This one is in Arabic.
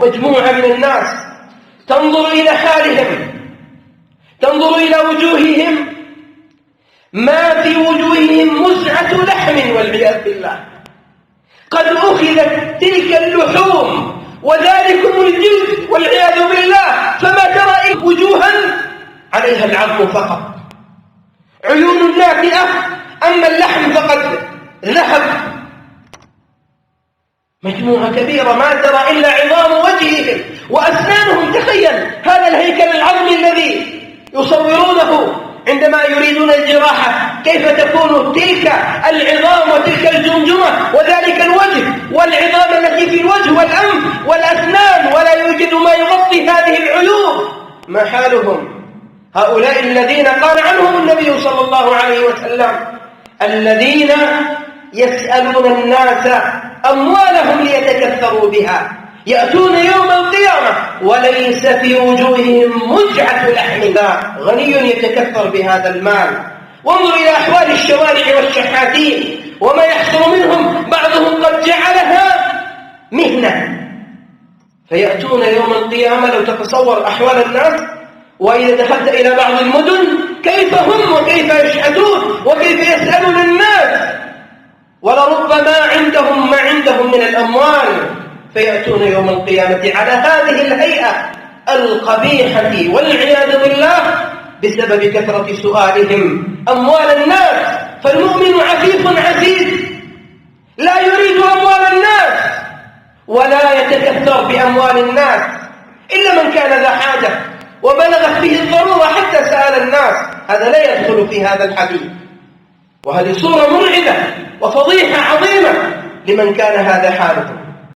مجموعة من الناس تنظر إلى حالهم، تنظر إلى وجوههم، ما في وجوههم مزعة لحم والعياذ بالله، قد أخذت تلك اللحوم وذلكم الجلد والعياذ بالله، فما ترى وجوها عليها العظم فقط، عيون ناتئة، أما اللحم فقد ذهب. مجموعة كبيرة ما ترى إلا عظام وجههم وأسنانهم. تخيل هذا الهيكل العظمي الذي يصورونه عندما يريدون الجراحة، كيف تكون تلك العظام وتلك الجمجمة وذلك الوجه والعظام التي في الوجه والأنف والأسنان، ولا يوجد ما يغطي هذه العيوب. ما حالهم هؤلاء الذين قال عنهم النبي صلى الله عليه وسلم: الذين يسألون الناس أموالهم ليتكثروا بها، يأتون يوم القيامة وليس في وجوههم مزعة لحم، غني يتكثر بهذا المال. وانظر إلى أحوال الشوارع والشحاتين وما يحصل منهم، بعضهم قد جعلها مهنة، فيأتون يوم القيامة. لو تتصور أحوال الناس، وإذا دخلت إلى بعض المدن كيف هم وكيف يشحتون وكيف يسألون الناس، ولربما عندهم ما عندهم من الأموال، فيأتون يوم القيامة على هذه الهيئة القبيحة والعياذ بالله بسبب كثرة سؤالهم أموال الناس. فالمؤمن عفيف عزيز لا يريد أموال الناس ولا يتكثر بأموال الناس إلا من كان ذا حاجة وبلغت به الضرورة حتى سأل الناس، هذا لا يدخل في هذا الحديث. وهذه صورة مرعبة وفضيحة عظيمة لمن كان هذا حاله.